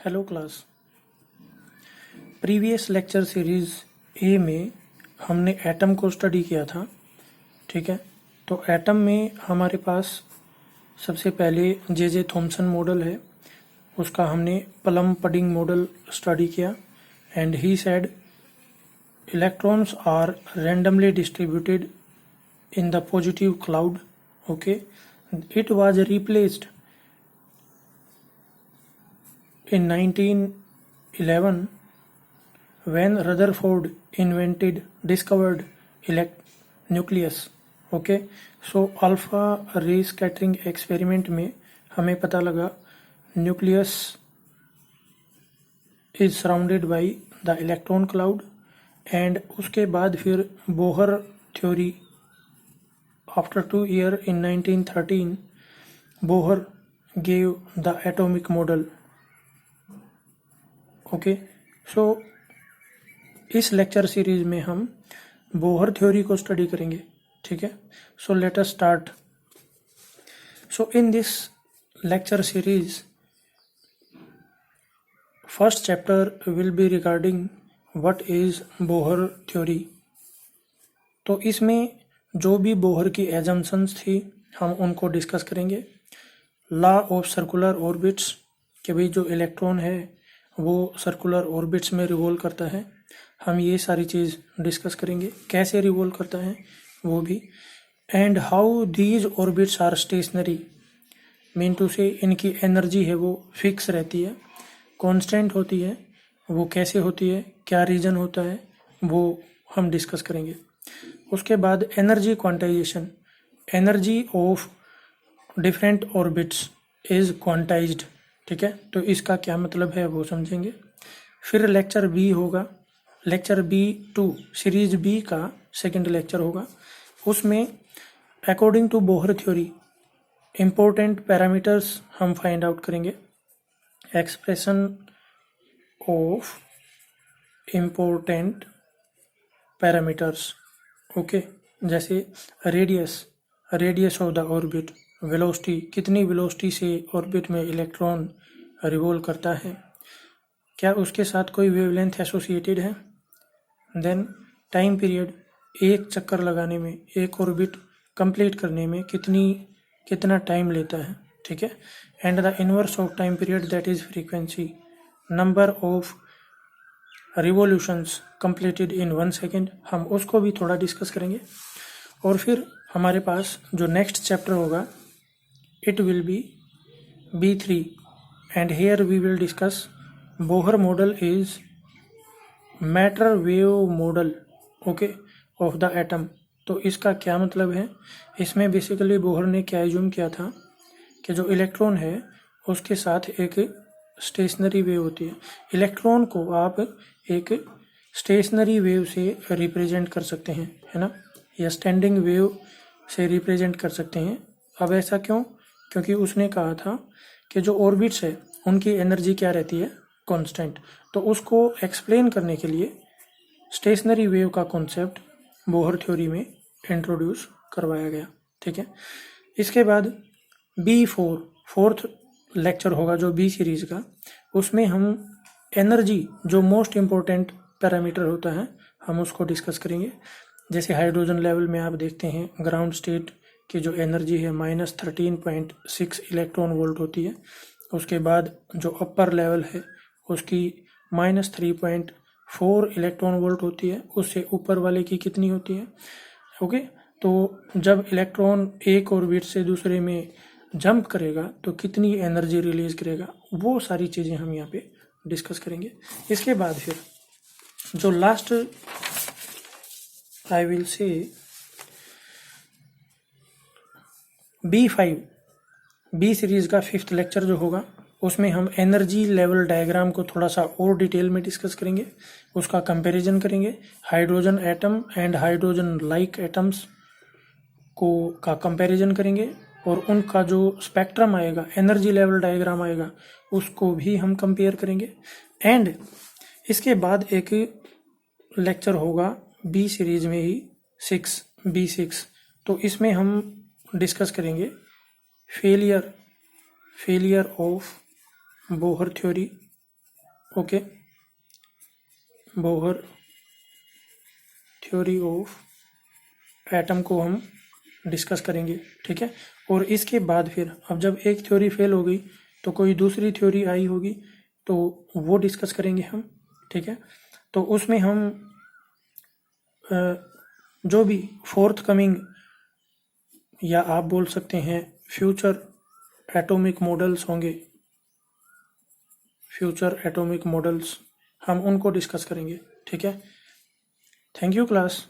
Hello class. Previous lecture series A में हमने atom को स्टडी किया था। ठीक है, तो एटम में हमारे पास सबसे पहले जे थॉमसन मॉडल है, उसका हमने प्लम पडिंग मॉडल स्टडी किया। And he said electrons are randomly distributed in the positive cloud. Okay, it was replaced in 1911 when Rutherford discovered nucleus. Okay, so alpha ray scattering experiment में हमें पता लगा nucleus is surrounded by the electron cloud. And उसके बाद फिर Bohr theory after 2 years in 1913 Bohr gave the atomic model. Okay, so इस lecture series में हम बोहर थ्योरी को स्टडी करेंगे। ठीक है, so let us start. So in this lecture series first chapter will be regarding what is Bohr theory. तो इसमें जो भी बोहर की एजम्पशंस थी हम उनको डिस्कस करेंगे। लॉ ऑफ सर्कुलर ऑर्बिट्स कि भाई जो इलेक्ट्रॉन है वो सर्कुलर ऑर्बिट्स में रिवॉल्व करता है, हम ये सारी चीज़ डिस्कस करेंगे, कैसे रिवॉल्व करता है वो भी। And how these orbits are stationary, mean to say इनकी एनर्जी है वो फिक्स रहती है, कांस्टेंट होती है, वो कैसे होती है, क्या रीज़न होता है, वो हम डिस्कस करेंगे। उसके बाद energy quantization, energy of different orbits is quantized. ठीक है, तो इसका क्या मतलब है वो समझेंगे। फिर लेक्चर बी होगा, लेक्चर B2 सीरीज बी का सेकंड लेक्चर होगा। उसमें according to Bohr theory important parameters हम फाइंड आउट करेंगे। Expression of important parameters, okay, जैसे radius of the orbit, velocity, कितनी वेलोसिटी से ऑर्बिट में इलेक्ट्रॉन रिवॉल्व करता है, क्या उसके साथ कोई वेवलेंथ एसोसिएटेड है। देन टाइम पीरियड, एक चक्कर लगाने में, एक ऑर्बिट कंप्लीट करने में कितना टाइम लेता है। ठीक है, and the inverse of time period that is frequency, number of revolutions completed in 1 second, हम उसको भी थोड़ा डिस्कस करेंगे। और फिर हमारे पास जो नेक्स्ट चैप्टर होगा it will be B3 and here we will discuss Bohr model is matter wave model, okay, of the atom. तो इसका क्या मतलब है, इसमें बेसिकली बोहर ने क्या एज्यूम किया था कि जो इलेक्ट्रॉन है उसके साथ एक स्टेशनरी वेव होती है। इलेक्ट्रॉन को आप एक स्टेशनरी वेव से रिप्रेजेंट कर सकते हैं, है ना, या स्टैंडिंग वेव से रिप्रेजेंट कर सकते हैं। अब ऐसा क्यों, क्योंकि उसने कहा था कि जो ऑर्बिट्स है उनकी एनर्जी क्या रहती है, कांस्टेंट। तो उसको एक्सप्लेन करने के लिए स्टेशनरी वेव का कॉन्सेप्ट बोहर थ्योरी में इंट्रोड्यूस करवाया गया। ठीक है, इसके बाद B4 फोर्थ लेक्चर होगा जो बी सीरीज का, उसमें हम एनर्जी जो मोस्ट इम्पोर्टेंट पैरामीटर होता है हम उसको डिस्कस करेंगे। जैसे हाइड्रोजन लेवल में आप देखते हैं ग्राउंड स्टेट की जो एनर्जी है -13.6 इलेक्ट्रॉन वोल्ट होती है। उसके बाद जो अपर लेवल है उसकी -3.4 इलेक्ट्रॉन वोल्ट होती है, उससे ऊपर वाले की कितनी होती है। ओके, तो जब इलेक्ट्रॉन एक ऑर्बिट से दूसरे में जंप करेगा तो कितनी एनर्जी रिलीज करेगा, वो सारी चीज़ें हम यहाँ पे डिस्कस करेंगे। इसके बाद फिर जो last I will say B5 B series का 5th लेक्चर जो होगा उसमें हम एनर्जी लेवल डायग्राम को थोड़ा सा और डिटेल में डिस्कस करेंगे, उसका कंपैरिजन करेंगे, hydrogen atom and hydrogen like atoms को का कंपैरिजन करेंगे, और उनका जो स्पेक्ट्रम आएगा, एनर्जी लेवल डायग्राम आएगा, उसको भी हम कंपेयर करेंगे। एंड इसके बाद एक लेक्चर होगा बी सीरीज में ही B6, तो इसमें हम डिस्कस करेंगे failure of Bohr theory okay, Bohr theory of atom को हम डिस्कस करेंगे, ठीक है। और इसके बाद फिर अब जब एक थ्योरी फेल हो गई तो कोई दूसरी थ्योरी आई होगी, तो वो डिस्कस करेंगे हम, ठीक है। तो उसमें हम जो भी फोर्थ कमिंग या आप बोल सकते हैं फ्यूचर एटॉमिक मॉडल्स होंगे, फ्यूचर एटॉमिक मॉडल्स, हम उनको डिस्कस करेंगे, ठीक है। Thank you class.